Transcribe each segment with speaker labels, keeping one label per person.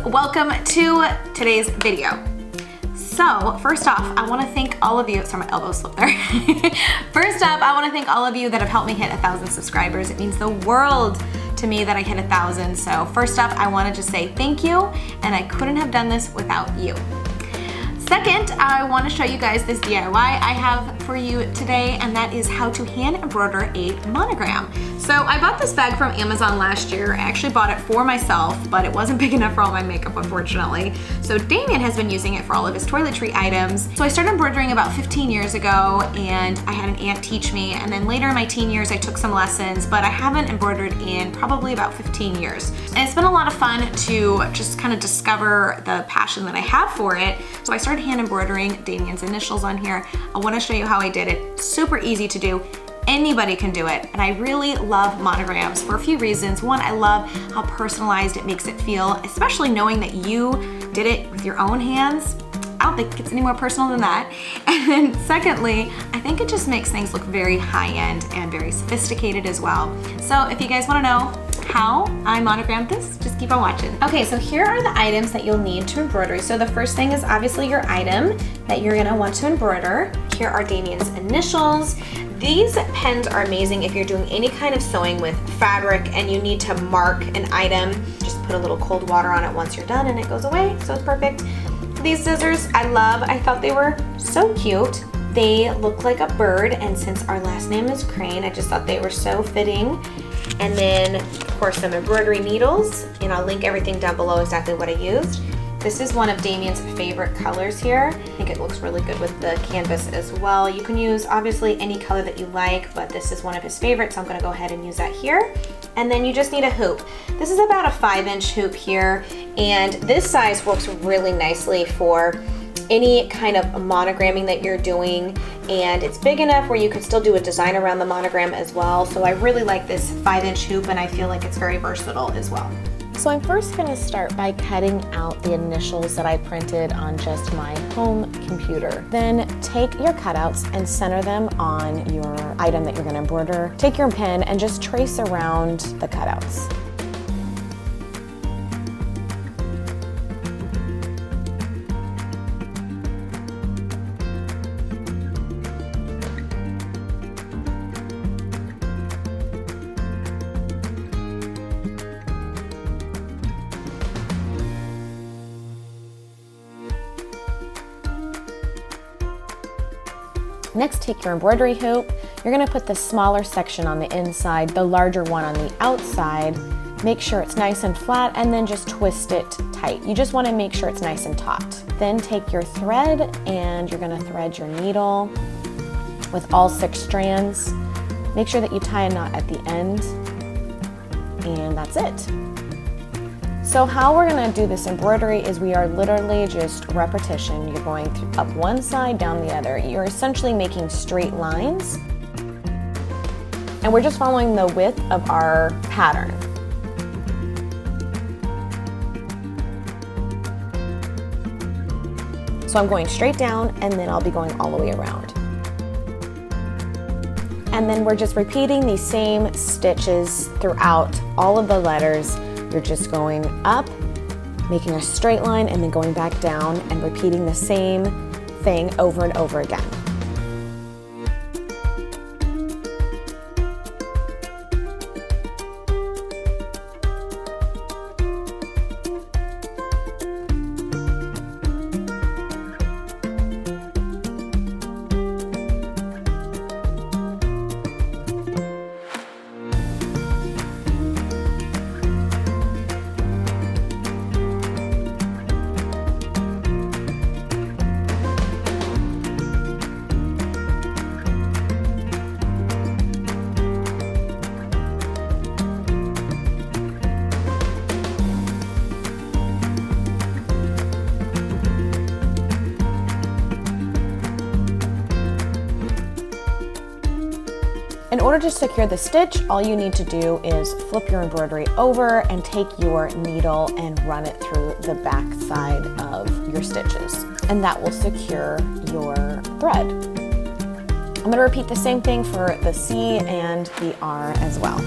Speaker 1: Welcome to today's video. So first off, I want to thank all of you. Sorry, my elbow slipped there. First up, I want to thank all of you that have helped me hit 1,000 subscribers. It means the world to me that I hit 1,000. So first up, I want to just say thank you, and I couldn't have done this without you. Second, I want to show you guys this DIY I have for you today, and that is how to hand embroider a monogram. So I bought this bag from Amazon last year. I actually bought it for myself, but it wasn't big enough for all my makeup, unfortunately. So Damien has been using it for all of his toiletry items. So I started embroidering about 15 years ago, and I had an aunt teach me, and then later in my teen years I took some lessons, but I haven't embroidered in probably about 15 years. And it's been a lot of fun to just kind of discover the passion that I have for it. So I started hand embroidering Damien's initials on here. I want to show you how I did it. Super easy to do. Anybody can do it, and I really love monograms for a few reasons. One, I love how personalized it makes it feel, especially knowing that you did it with your own hands. I don't think it gets any more personal than that. And then secondly, I think it just makes things look very high-end and very sophisticated as well. So if you guys want to know how I monogrammed this, just keep on watching. Okay, so here are the items that you'll need to embroider. So the first thing is obviously your item that you're gonna want to embroider. Here are Damien's initials. These pens are amazing if you're doing any kind of sewing with fabric and you need to mark an item. Just put a little cold water on it once you're done and it goes away, so it's perfect. These scissors I love. I thought they were so cute. They look like a bird, and since our last name is Crane, I just thought they were so fitting. And then, of course, some embroidery needles, and I'll link everything down below exactly what I used. This is one of Damien's favorite colors here. I think it looks really good with the canvas as well. You can use obviously any color that you like, but this is one of his favorites, so I'm gonna go ahead and use that here. And then you just need a hoop. This is about a 5-inch hoop here, and this size works really nicely for any kind of monogramming that you're doing, and it's big enough where you could still do a design around the monogram as well. So I really like this 5-inch hoop, and I feel like it's very versatile as well.
Speaker 2: So I'm first going to start by cutting out the initials that I printed on just my home computer. Then take your cutouts and center them on your item that you're going to embroider. Take your pen and just trace around the cutouts. Next, take your embroidery hoop. You're gonna put the smaller section on the inside, the larger one on the outside. Make sure it's nice and flat, and then just twist it tight. You just wanna make sure it's nice and taut. Then take your thread, and you're gonna thread your needle with all 6 strands. Make sure that you tie a knot at the end, and that's it. So how we're gonna do this embroidery is we are literally just repetition. You're going up one side, down the other. You're essentially making straight lines. And we're just following the width of our pattern. So I'm going straight down, and then I'll be going all the way around. And then we're just repeating these same stitches throughout all of the letters. You're just going up, making a straight line, and then going back down and repeating the same thing over and over again. In order to secure the stitch, all you need to do is flip your embroidery over and take your needle and run it through the back side of your stitches. And that will secure your thread. I'm gonna repeat the same thing for the C and the R as well.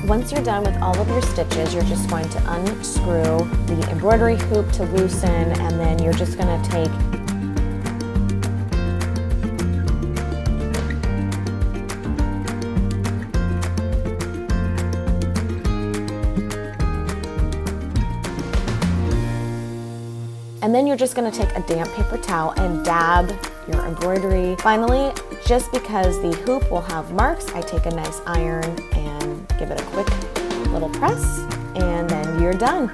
Speaker 2: Once you're done with all of your stitches, you're just going to unscrew the embroidery hoop to loosen, and then you're just going to take and then you're just going to take a damp paper towel and dab your embroidery. Finally, just because the hoop will have marks, I take a nice iron and give it a quick little press, and then you're done.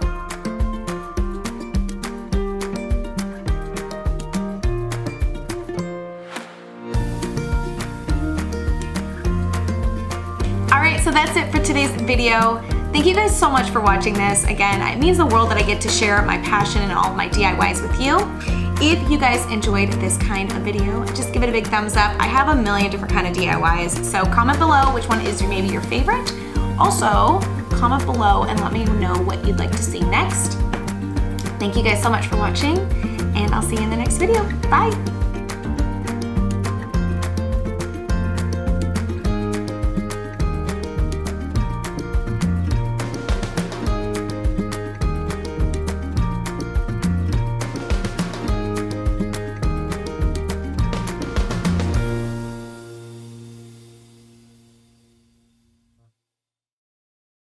Speaker 1: All right, so that's it for today's video. Thank you guys so much for watching this. Again, it means the world that I get to share my passion and all of my DIYs with you. If you guys enjoyed this kind of video, just give it a big thumbs up. I have a million different kind of DIYs, so comment below which one is maybe your favorite. Also, comment below and let me know what you'd like to see next. Thank you guys so much for watching, and I'll see you in the next video. Bye.